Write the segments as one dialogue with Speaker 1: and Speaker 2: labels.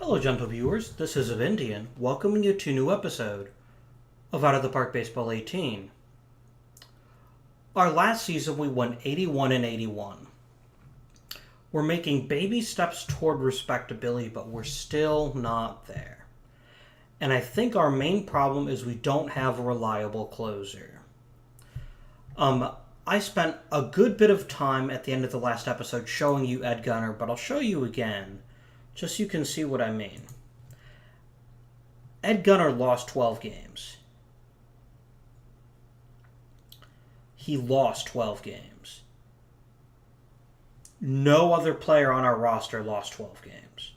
Speaker 1: Hello, gentle viewers. This is Avindian, welcoming you to a new episode of Out of the Park Baseball 18. Our last season, we went 81-81. We're making baby steps toward respectability, but we're still not there. And I think our main problem is we don't have a reliable closer. I spent a good bit of time at the end of the last episode showing you Ed Gunner, but I'll show you again, just so you can see what I mean. Ed Gunner lost 12 games. He lost 12 games. No other player on our roster lost 12 games.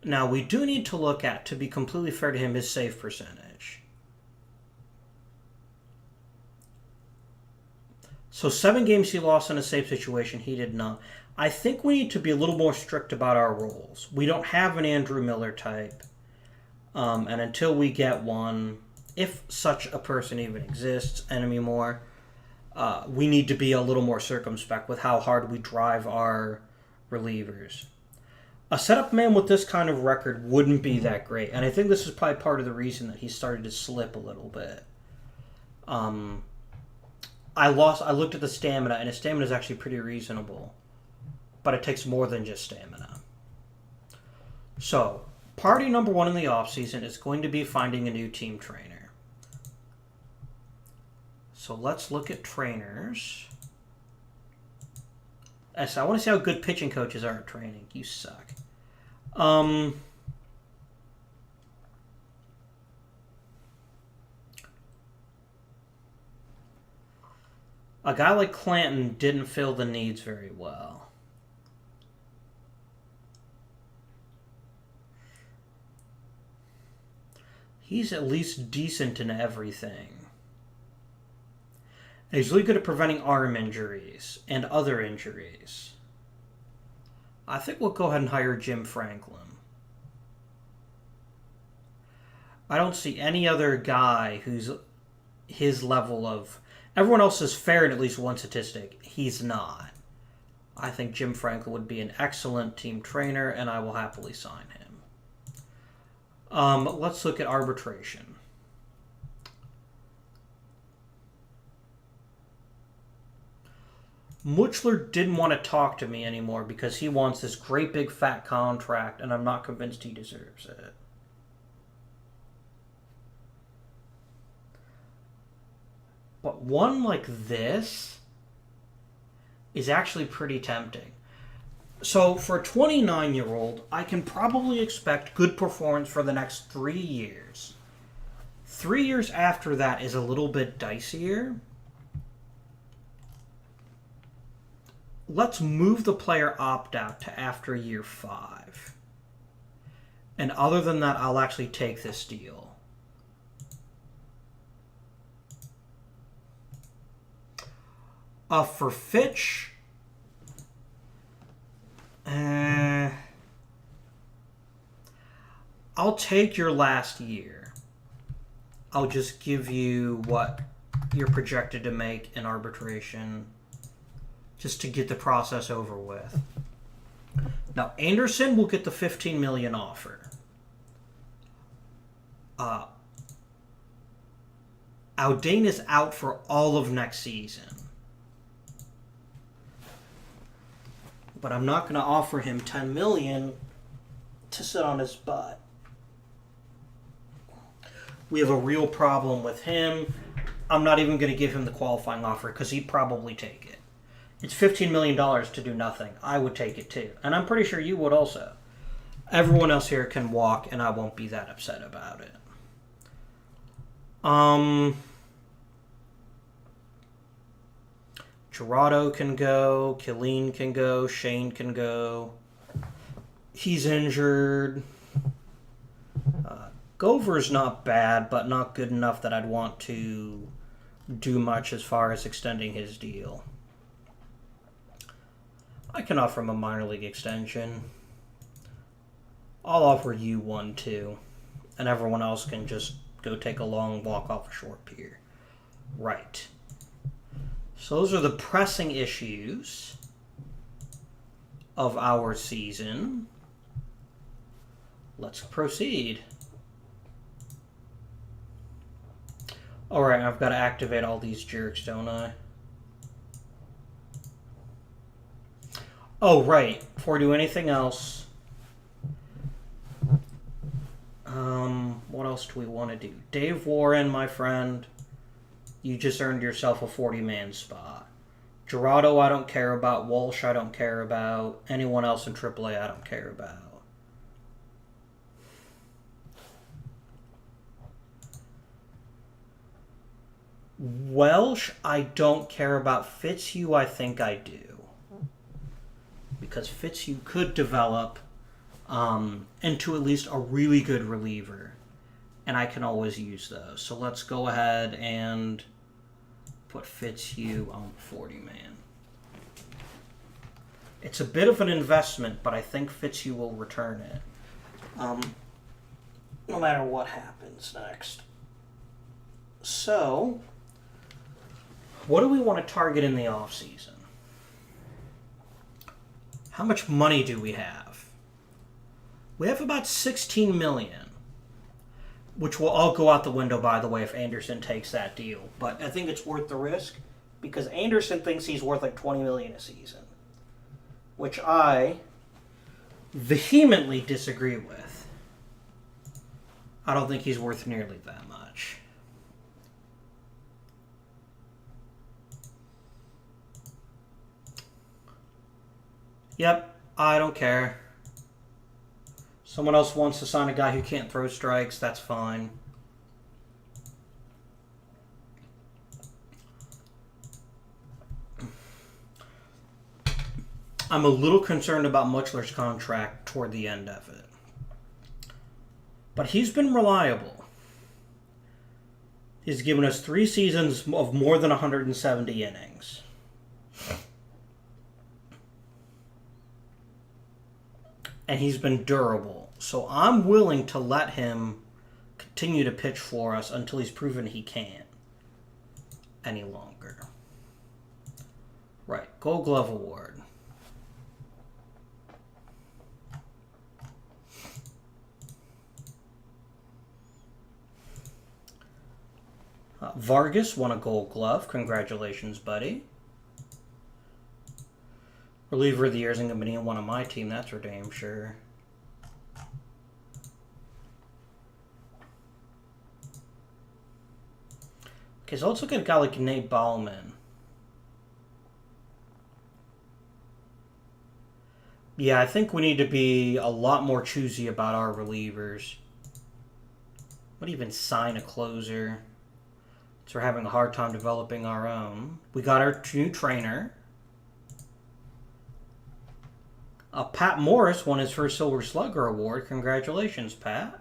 Speaker 1: Now, we do need to look at, to be completely fair to him, his save percentage. So 7 games he lost in a save situation, he did not. I think we need to be a little more strict about our rules. We don't have an Andrew Miller type. And until we get one, if such a person even exists anymore, we need to be a little more circumspect with how hard we drive our relievers. A setup man with this kind of record wouldn't be that great. And I think this is probably part of the reason that he started to slip a little bit. I looked at the stamina, and his stamina is actually pretty reasonable. But it takes more than just stamina. So, party number 1 in the offseason is going to be finding a new team trainer. So let's look at trainers. I want to see how good pitching coaches are at training. You suck. A guy like Clanton didn't fill the needs very well. He's at least decent in everything. And he's really good at preventing arm injuries and other injuries. I think we'll go ahead and hire Jim Franklin. I don't see any other guy who's his level of... Everyone else is fair in at least one statistic. He's not. I think Jim Franklin would be an excellent team trainer, and I will happily sign him. Let's look at arbitration. Muchler didn't want to talk to me anymore because he wants this great big fat contract, and I'm not convinced he deserves it. But one like this is actually pretty tempting. So for a 29-year-old, I can probably expect good performance for the next 3 years. 3 years after that is a little bit dicier. Let's move the player opt-out to after year 5. And other than that, I'll actually take this deal. For Fitch... I'll take your last year. I'll just give you what you're projected to make in arbitration just to get the process over with. Now, Anderson will get the $15 million offer. Aldain is out for all of next season. But I'm not going to offer him $10 million to sit on his butt. We have a real problem with him. I'm not even going to give him the qualifying offer because he'd probably take it. It's $15 million to do nothing. I would take it too. And I'm pretty sure you would also. Everyone else here can walk and I won't be that upset about it. Gerardo can go, Killeen can go, Shane can go. He's injured. Gover's not bad, but not good enough that I'd want to do much as far as extending his deal. I can offer him a minor league extension. I'll offer you one too. And everyone else can just go take a long walk off a short pier. Right. So those are the pressing issues of our season. Let's proceed. Alright, I've got to activate all these jerks, don't I? Oh, right. Before I do anything else... what else do we want to do? Dave Warren, my friend, you just earned yourself a 40-man spot. Gerardo, I don't care about. Walsh, I don't care about. Anyone else in AAA, I don't care about. Welsh, I don't care about. Fitzhugh, I think I do. Because Fitzhugh could develop into at least a really good reliever. And I can always use those. So let's go ahead and put Fitzhugh on 40-man. It's a bit of an investment, but I think Fitzhugh will return it. No matter what happens next. So, what do we want to target in the offseason? How much money do we have? We have about $16 million. Which will all go out the window, by the way, if Anderson takes that deal. But I think it's worth the risk because Anderson thinks he's worth like $20 million a season, which I vehemently disagree with. I don't think he's worth nearly that much. Yep, I don't care. Someone else wants to sign a guy who can't throw strikes, that's fine. I'm a little concerned about Muchler's contract toward the end of it. But he's been reliable. He's given us 3 seasons of more than 170 innings. And he's been durable. So I'm willing to let him continue to pitch for us until he's proven he can't any longer. Right, Gold Glove Award. Vargas won a Gold Glove. Congratulations, buddy. Reliever of the year isn't going to be one on my team, that's for damn sure. Okay, so let's look at a guy like Nate Ballman. Yeah, I think we need to be a lot more choosy about our relievers. Would even sign a closer. So we're having a hard time developing our own. We got our new trainer. Pat Morris won his first Silver Slugger Award. Congratulations, Pat.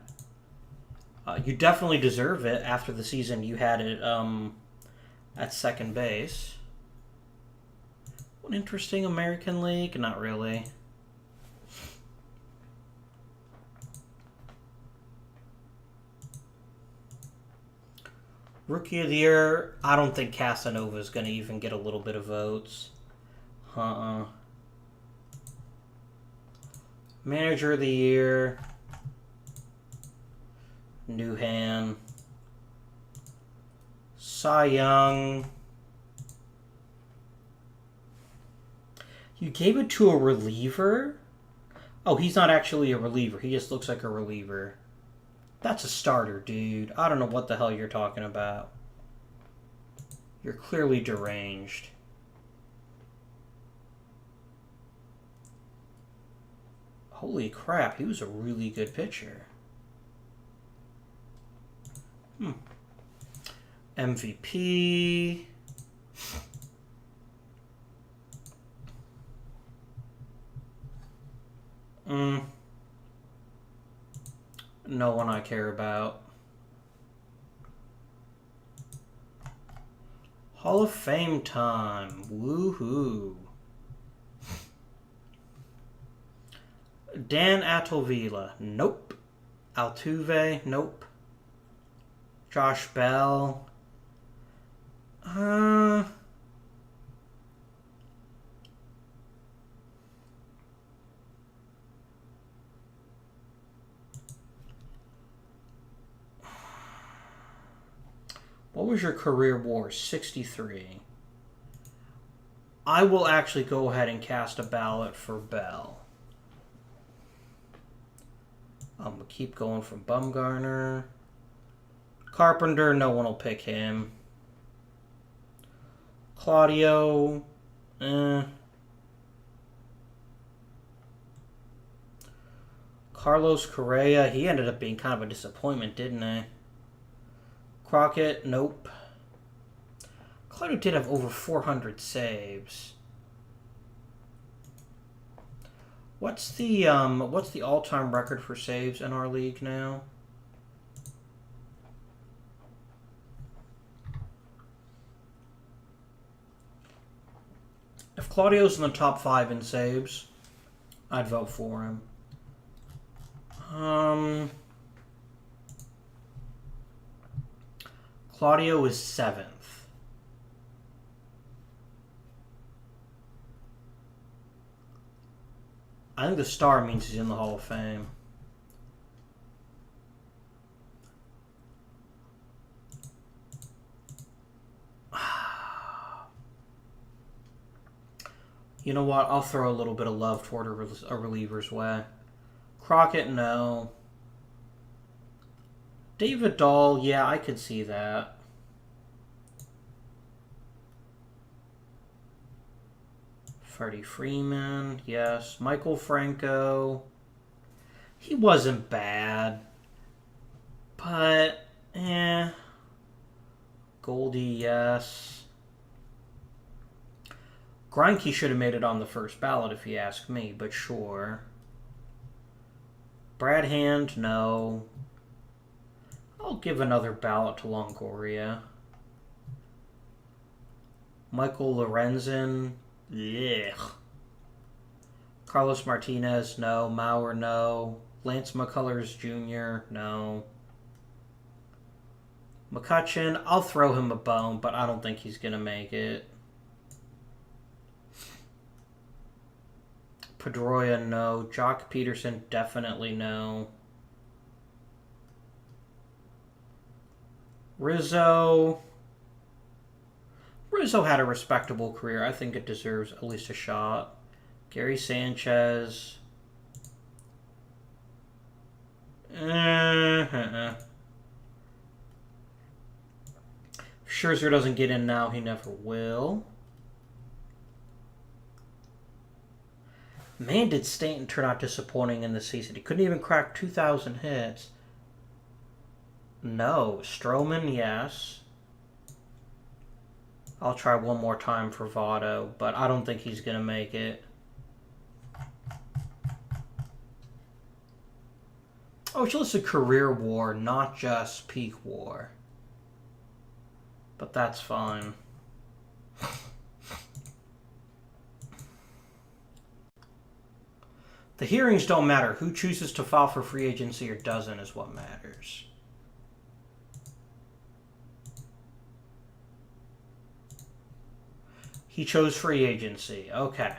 Speaker 1: You definitely deserve it after the season you had it at second base. What interesting American League? Not really. Rookie of the Year, I don't think Casanova is going to even get a little bit of votes. Manager of the Year, Newhan. Cy Young. You gave it to a reliever? Oh, he's not actually a reliever. He just looks like a reliever. That's a starter, dude. I don't know what the hell you're talking about. You're clearly deranged. Holy crap, he was a really good pitcher. MVP. No one I care about. Hall of Fame time. Woohoo. Dan Atolvila. Nope. Altuve. Nope. Josh Bell. What was your career WAR? 63. I will actually go ahead and cast a ballot for Bell. I'm going to keep going from Bumgarner. Carpenter, no one will pick him. Claudio, Carlos Correa, he ended up being kind of a disappointment, didn't he? Crockett, nope. Claudio did have over 400 saves. What's the all-time record for saves in our league now? If Claudio's in the top 5 in saves, I'd vote for him. Claudio is 7th. I think the star means he's in the Hall of Fame. You know what? I'll throw a little bit of love toward a reliever's way. Crockett, no. David Dahl, yeah, I could see that. Freddie Freeman, yes. Michael Franco, he wasn't bad, but, Goldie, yes. Greinke should have made it on the first ballot if you ask me, but sure. Brad Hand, no. I'll give another ballot to Longoria. Michael Lorenzen, yeah. Carlos Martinez, no. Mauer, no. Lance McCullers Jr., no. McCutcheon, I'll throw him a bone, but I don't think he's going to make it. Pedroia, no. Jock Peterson, definitely no. Rizzo had a respectable career. I think it deserves at least a shot. Gary Sanchez. Scherzer doesn't get in now. He never will. Man, did Stanton turn out disappointing in the season. He couldn't even crack 2,000 hits. No. Stroman, yes. I'll try one more time for Votto, but I don't think he's going to make it. Oh, it's just a career WAR, not just peak WAR. But that's fine. The hearings don't matter. Who chooses to file for free agency or doesn't is what matters. He chose free agency. Okay.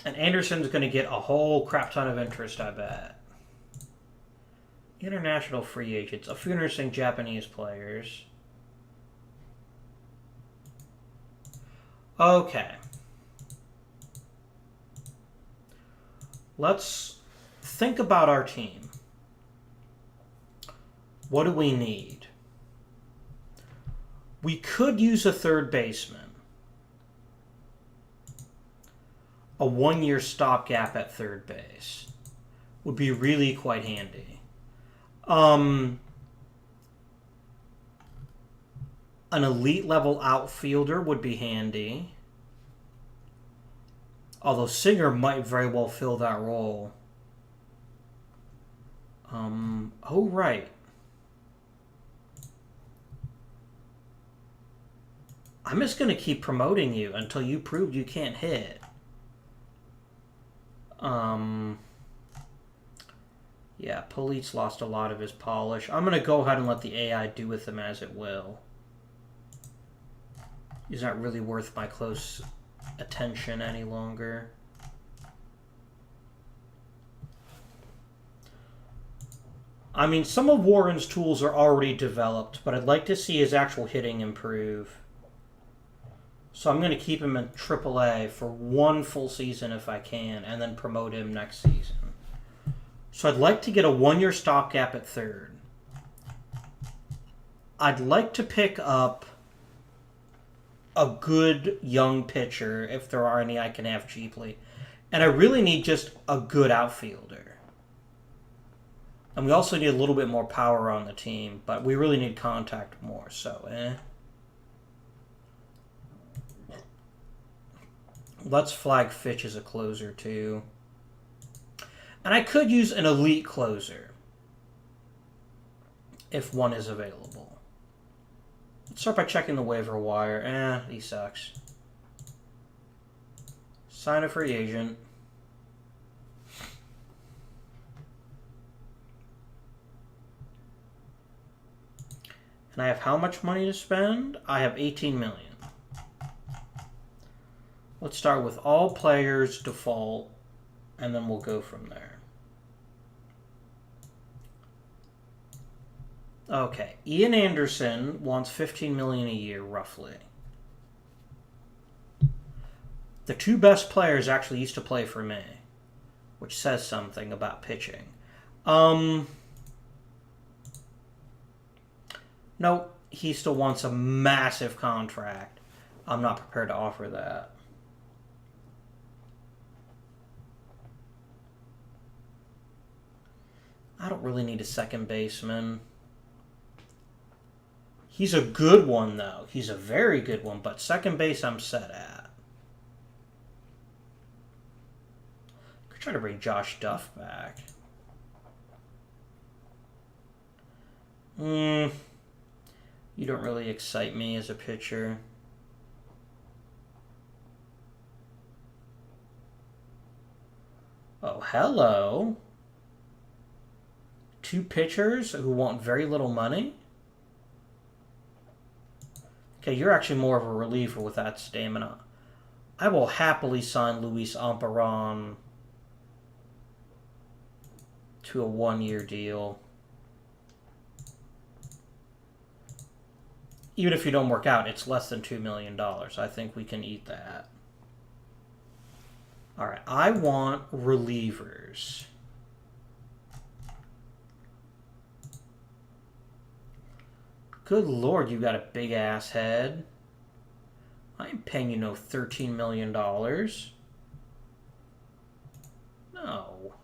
Speaker 1: And Anderson's going to get a whole crap ton of interest, I bet. International free agents. A few interesting Japanese players. Okay. Let's think about our team. What do we need? We could use a third baseman. A one-year stopgap at third base would be really quite handy. An elite level outfielder would be handy. Although Singer might very well fill that role. Oh, right. I'm just going to keep promoting you until you prove you can't hit. Yeah, Polite's lost a lot of his polish. I'm going to go ahead and let the AI do with him as it will. He's not really worth my close attention any longer. I mean, some of Warren's tools are already developed, but I'd like to see his actual hitting improve. So I'm going to keep him in AAA for one full season if I can, and then promote him next season. So I'd like to get a 1-year stopgap at third. I'd like to pick up a good young pitcher, if there are any I can have cheaply. And I really need just a good outfielder. And we also need a little bit more power on the team, but we really need contact more, so Let's flag Fitch as a closer, too. And I could use an elite closer, if one is available. Let's start by checking the waiver wire. He sucks. Sign a free agent. And I have how much money to spend? I have 18 million. Let's start with all players default, and then we'll go from there. Okay, Ian Anderson wants 15 million a year, roughly. The two best players actually used to play for me, which says something about pitching. No, he still wants a massive contract. I'm not prepared to offer that. I don't really need a second baseman. He's a good one, though. He's a very good one, but second base I'm set at. Could try to bring Josh Duff back. You don't really excite me as a pitcher. Oh, hello. Two pitchers who want very little money? Okay, you're actually more of a reliever with that stamina. I will happily sign Luis Amparan to a 1-year deal. Even if you don't work out, it's less than $2 million. I think we can eat that. All right, I want relievers. Good Lord, you got a big-ass head. I ain't paying you no $13 million. No.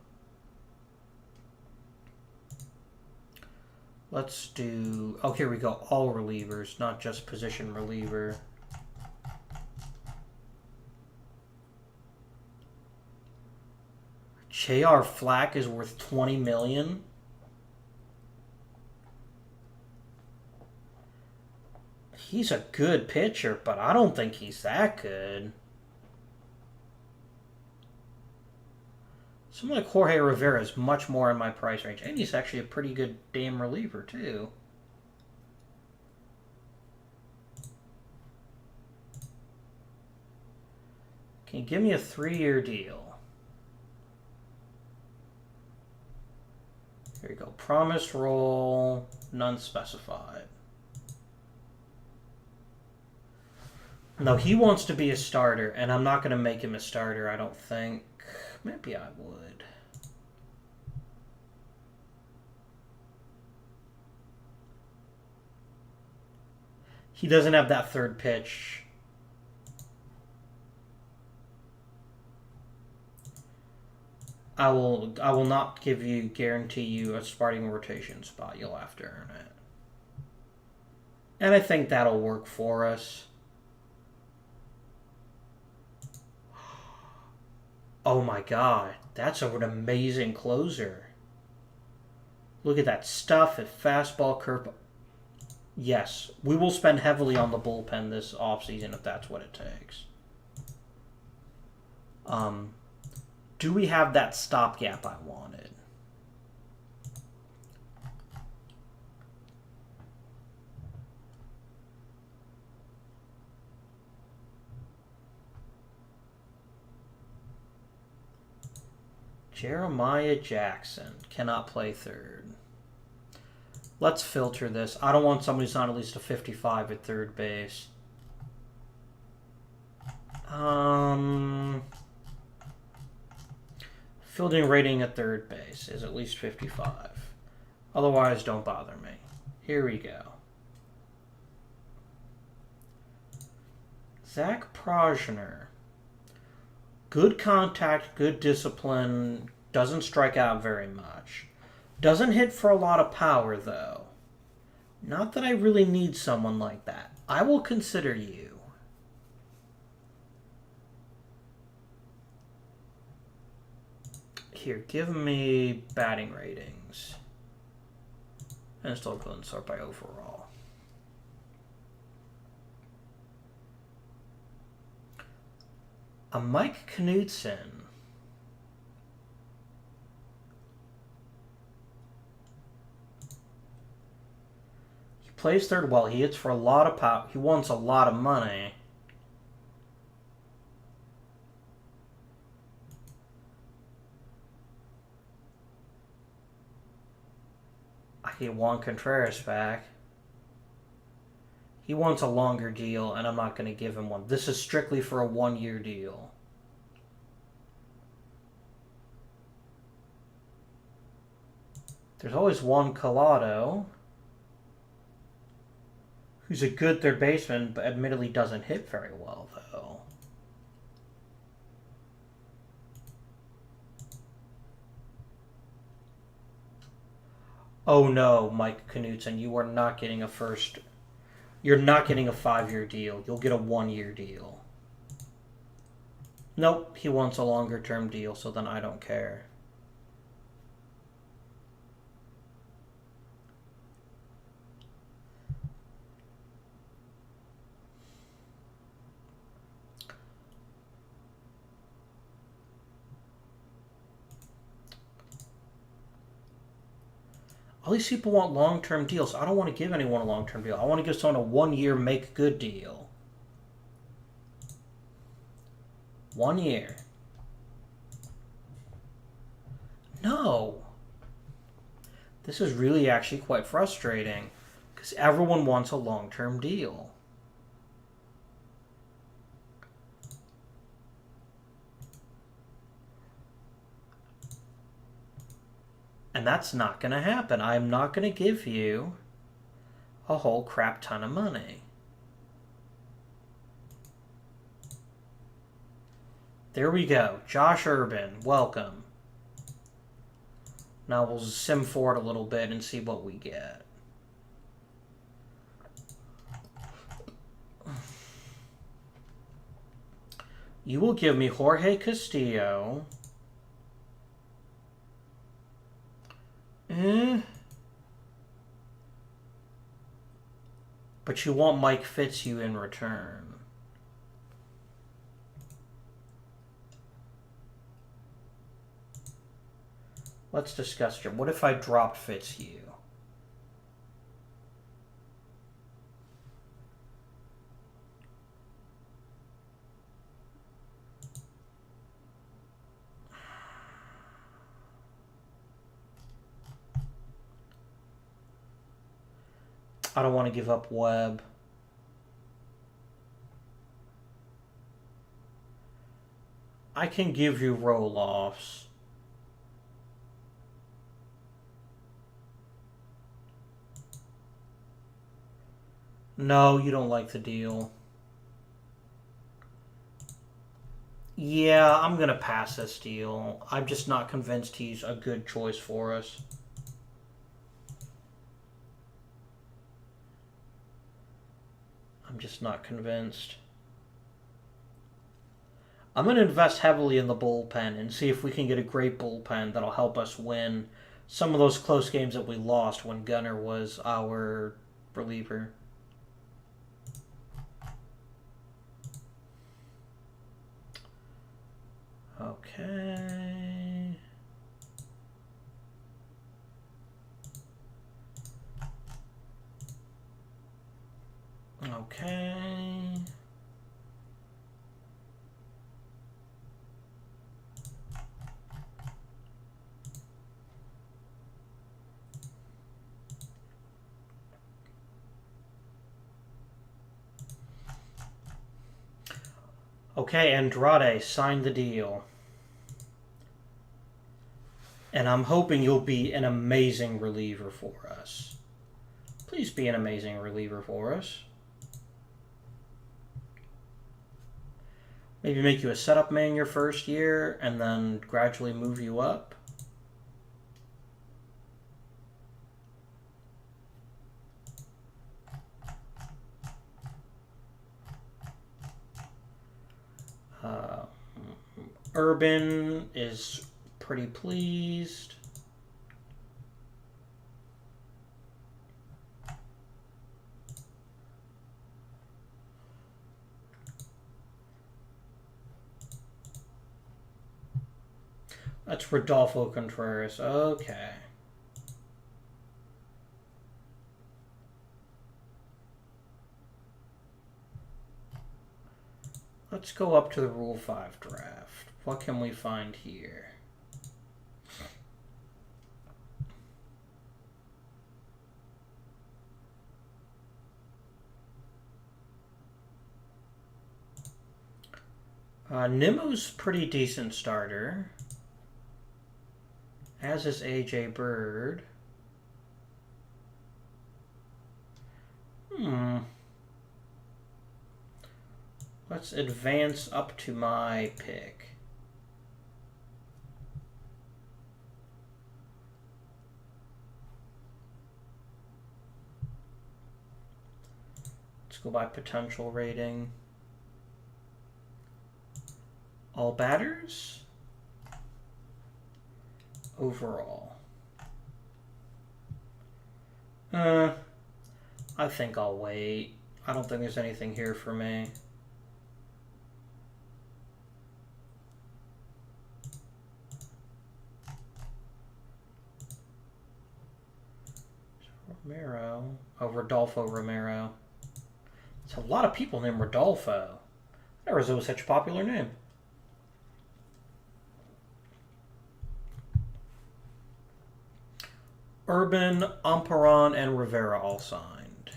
Speaker 1: Let's do... Oh, here we go. All relievers, not just position reliever. J.R. Flack is worth $20 million. He's a good pitcher, but I don't think he's that good. Someone like Jorge Rivera is much more in my price range. And he's actually a pretty good damn reliever, too. Can you give me a 3-year deal? Here you go. Promise roll, none specified. No, he wants to be a starter, and I'm not going to make him a starter, I don't think. Maybe I would. He doesn't have that third pitch. I will not guarantee you a starting rotation spot. You'll have to earn it. And I think that'll work for us. Oh my god, that's an amazing closer. Look at that stuff, at fastball, curve. Yes, we will spend heavily on the bullpen this offseason if that's what it takes. Do we have that stopgap I wanted? Jeremiah Jackson cannot play third. Let's filter this. I don't want somebody who's not at least a 55 at third base. Fielding rating at third base is at least 55. Otherwise, don't bother me. Here we go. Zach Progner. Good contact, good discipline, doesn't strike out very much. Doesn't hit for a lot of power, though. Not that I really need someone like that. I will consider you. Here, give me batting ratings. And still go and sort by overall. A Mike Knudsen. He plays third well. He hits for a lot of power. He wants a lot of money. I get Juan Contreras back. He wants a longer deal, and I'm not going to give him one. This is strictly for a one-year deal. There's always Juan Collado, who's a good third baseman, but admittedly doesn't hit very well, though. Oh no, Mike Knudsen, you are not getting a first... You're not getting a 5-year deal. You'll get a 1-year deal. Nope, he wants a longer term deal, so then I don't care. All these people want long-term deals. I don't want to give anyone a long-term deal. I want to give someone a 1-year make-good deal. 1 year. No. This is really actually quite frustrating because everyone wants a long-term deal. And that's not going to happen. I'm not going to give you a whole crap ton of money. There we go. Josh Urban, welcome. Now we'll sim forward a little bit and see what we get. You will give me Jorge Castillo. But you want Mike Fitzhugh in return. Let's discuss it. What if I dropped Fitzhugh? I don't want to give up Webb. I can give you roll-offs. No, you don't like the deal. Yeah, I'm going to pass this deal. I'm just not convinced he's a good choice for us. I'm just not convinced. I'm going to invest heavily in the bullpen and see if we can get a great bullpen that'll help us win some of those close games that we lost when Gunnar was our reliever. Okay. Okay. Okay, Andrade, sign the deal. And I'm hoping you'll be an amazing reliever for us. Please be an amazing reliever for us. Maybe make you a setup man your first year and then gradually move you up. Urban is pretty pleased. That's Rodolfo Contreras. Okay. Let's go up to the Rule 5 draft. What can we find here? Nimmo's pretty decent starter. As is AJ Bird. Let's advance up to my pick. Let's go by potential rating. All batters. Overall. I think I'll wait. I don't think there's anything here for me. Romero. Oh, Rodolfo Romero. It's a lot of people named Rodolfo. That was such a popular name. Urban, Amparan, and Rivera all signed.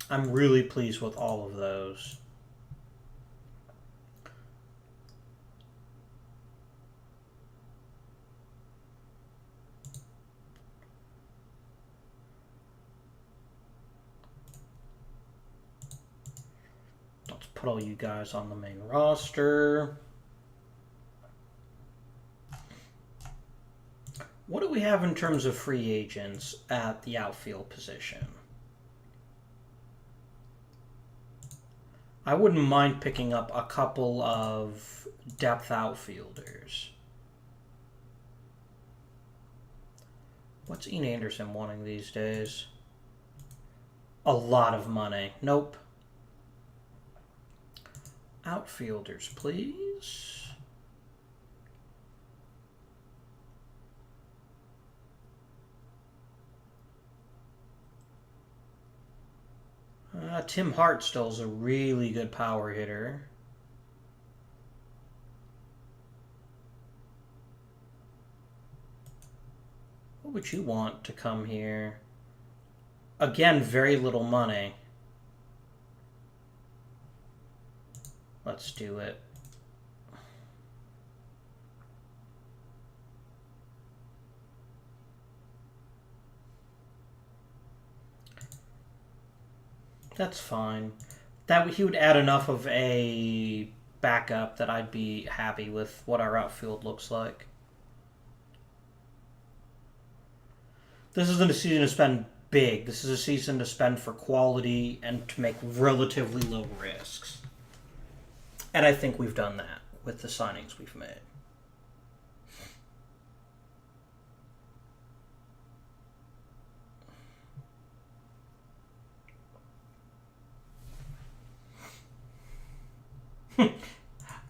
Speaker 1: I'm really pleased with all of those. Let's put all you guys on the main roster. What do we have in terms of free agents at the outfield position? I wouldn't mind picking up a couple of depth outfielders. What's Ian Anderson wanting these days? A lot of money. Nope. Outfielders, please. Tim Hart still is a really good power hitter. What would you want to come here? Again, very little money. Let's do it. That's fine. He would add enough of a backup that I'd be happy with what our outfield looks like. This isn't a season to spend big. This is a season to spend for quality and to make relatively low risks. And I think we've done that with the signings we've made.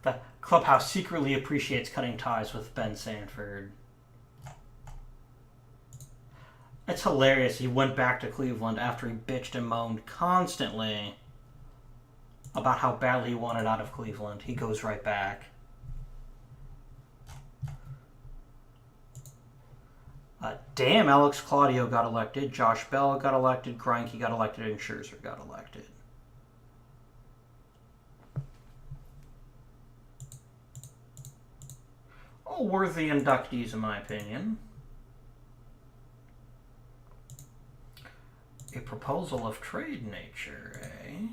Speaker 1: The clubhouse secretly appreciates cutting ties with Ben Sanford. It's hilarious. He went back to Cleveland after he bitched and moaned constantly about how badly he wanted out of Cleveland. He goes right back. Damn, Alex Claudio got elected, Josh Bell got elected, Greinke got elected, and Scherzer got elected. All worthy inductees, in my opinion. A proposal of trade nature, eh?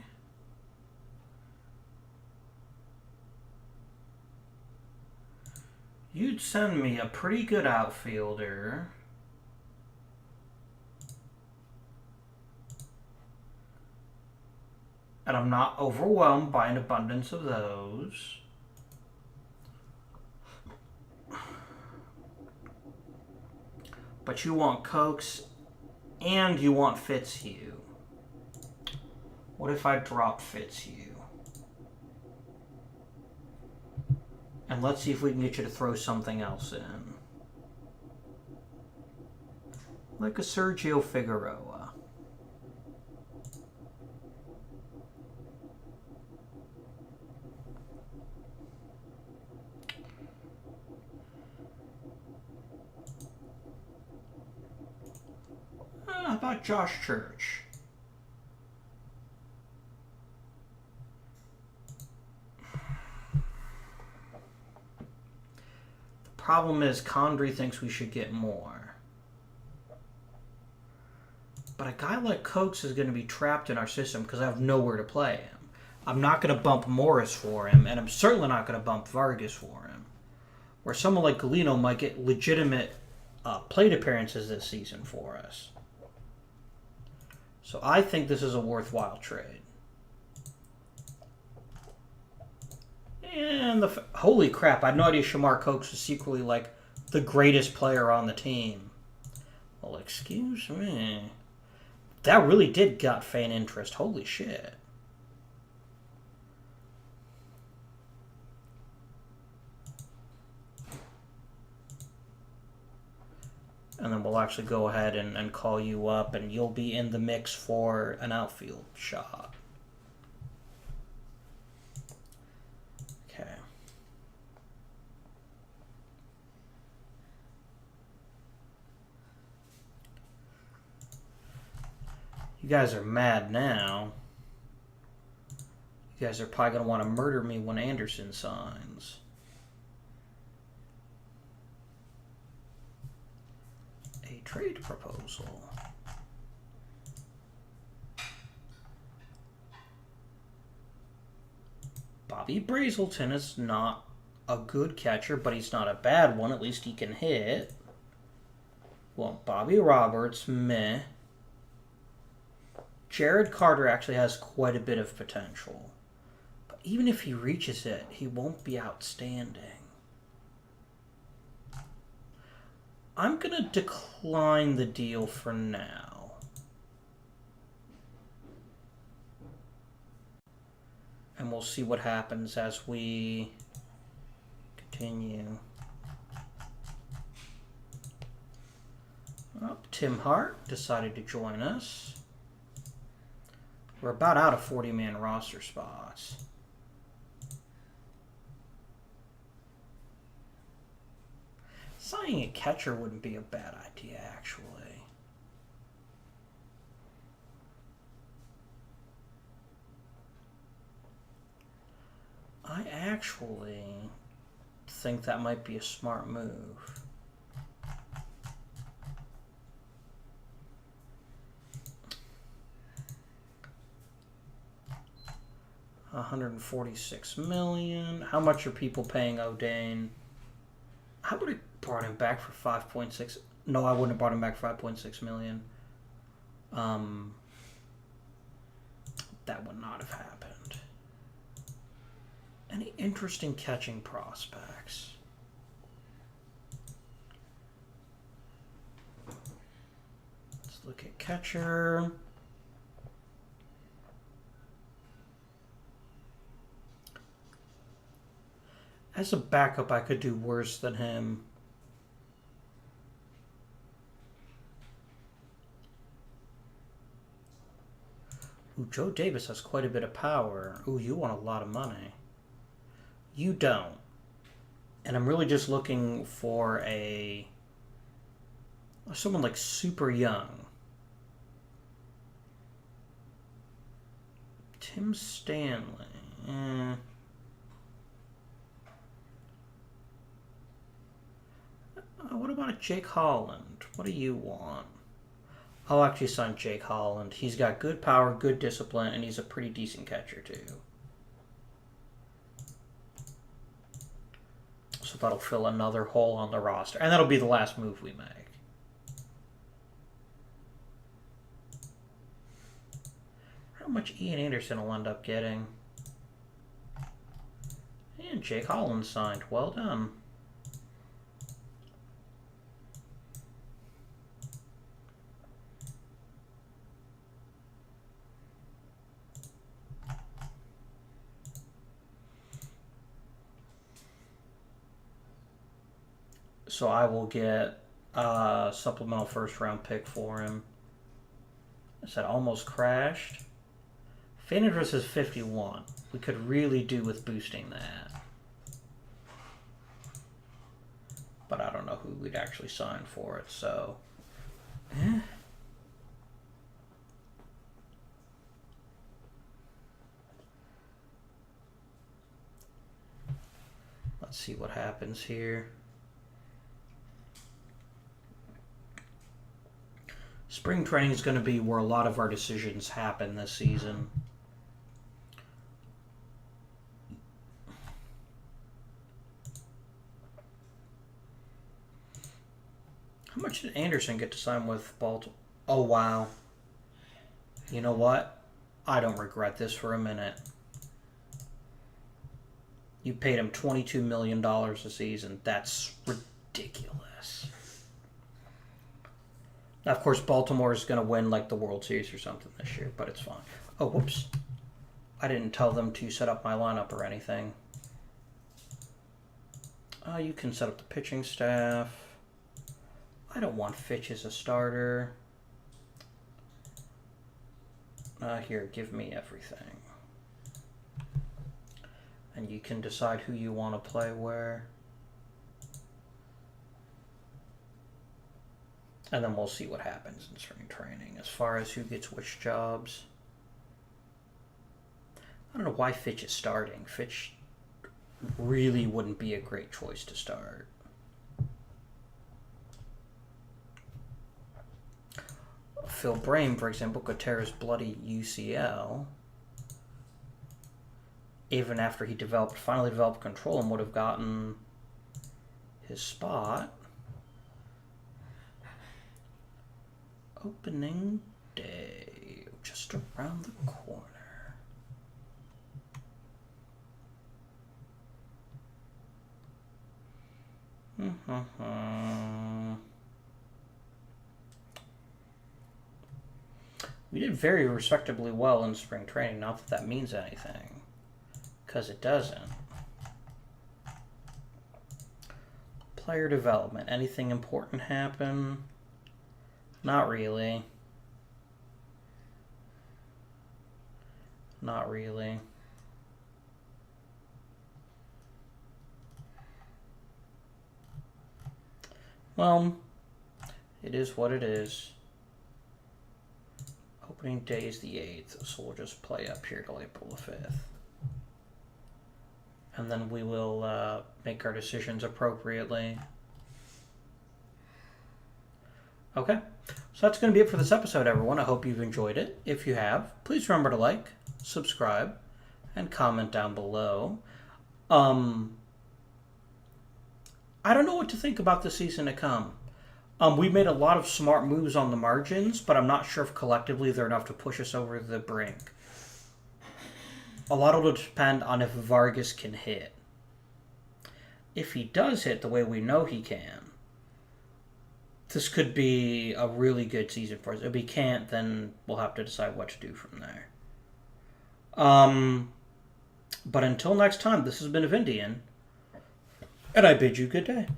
Speaker 1: You'd send me a pretty good outfielder. And I'm not overwhelmed by an abundance of those. But you want Cokes and you want Fitzhugh. What if I drop Fitzhugh? And let's see if we can get you to throw something else in. Like a Sergio Figueroa. How about Josh Church? The problem is Condrey thinks we should get more. But a guy like Cokes is going to be trapped in our system because I have nowhere to play him. I'm not going to bump Morris for him, and I'm certainly not going to bump Vargas for him. Where someone like Galeno might get legitimate plate appearances this season for us. So I think this is a worthwhile trade. And holy crap, I had no idea Shamar Cokes was secretly like the greatest player on the team. Well, excuse me. That really did gut fan interest. Holy shit. And then we'll actually go ahead and call you up, and you'll be in the mix for an outfield shot. Okay. You guys are mad now. You guys are probably going to want to murder me when Anderson signs. Trade proposal. Bobby Brazelton is not a good catcher, but he's not a bad one. At least he can hit. Well, Bobby Roberts, meh. Jared Carter actually has quite a bit of potential. But even if he reaches it, he won't be outstanding. I'm going to decline the deal for now. And we'll see what happens as we continue. Oh, Tim Hart decided to join us. We're about out of 40-man roster spots. Signing a catcher wouldn't be a bad idea, actually. I actually think that might be a smart move. $146 million. How much are people paying O'Dane? I would have brought him back for 5.6. No, I wouldn't have brought him back for 5.6 million. That would not have happened. Any interesting catching prospects? Let's look at catcher. As a backup, I could do worse than him. Ooh, Joe Davis has quite a bit of power. Ooh, you want a lot of money. You don't. And I'm really just looking for a Someone like super young. Tim Stanley. What about a Jake Holland? What do you want? I'll actually sign Jake Holland. He's got good power, good discipline, and he's a pretty decent catcher too. So that'll fill another hole on the roster. And that'll be the last move we make. How much Ian Anderson will end up getting? And Jake Holland signed. Well done. So I will get a supplemental first-round pick for him. I said almost crashed. Fan interest is 51. We could really do with boosting that. But I don't know who we'd actually sign for it, so... Let's see what happens here. Spring training is going to be where a lot of our decisions happen this season. How much did Anderson get to sign with Baltimore? Oh, wow. You know what? I don't regret this for a minute. You paid him $22 million a season. That's ridiculous. Now, of course, Baltimore is going to win like the World Series or something this year, but it's fine. Oh, whoops. I didn't tell them to set up my lineup or anything. You can set up the pitching staff. I don't want Fitch as a starter. Here, give me everything. And you can decide who you want to play where. And then we'll see what happens in spring training as far as who gets which jobs. I don't know why Fitch is starting. Fitch really wouldn't be a great choice to start. Phil Brame, for example, could tear his bloody UCL. Even after he finally developed control and would have gotten his spot. Opening day, just around the corner. We did very respectably well in spring training, not that that means anything, because it doesn't. Player development, anything important happen? Not really. Not really. Well, it is what it is. Opening day is the 8th, so we'll just play up here till April the 5th. And then we will make our decisions appropriately. Okay, so that's going to be it for this episode, everyone. I hope you've enjoyed it. If you have, please remember to like, subscribe, and comment down below. I don't know what to think about the season to come. We made a lot of smart moves on the margins, but I'm not sure if collectively they're enough to push us over the brink. A lot will depend on if Vargas can hit. If he does hit the way we know he can, this could be a really good season for us. If he can't, then we'll have to decide what to do from there. But until next time, this has been Avindian, and I bid you good day.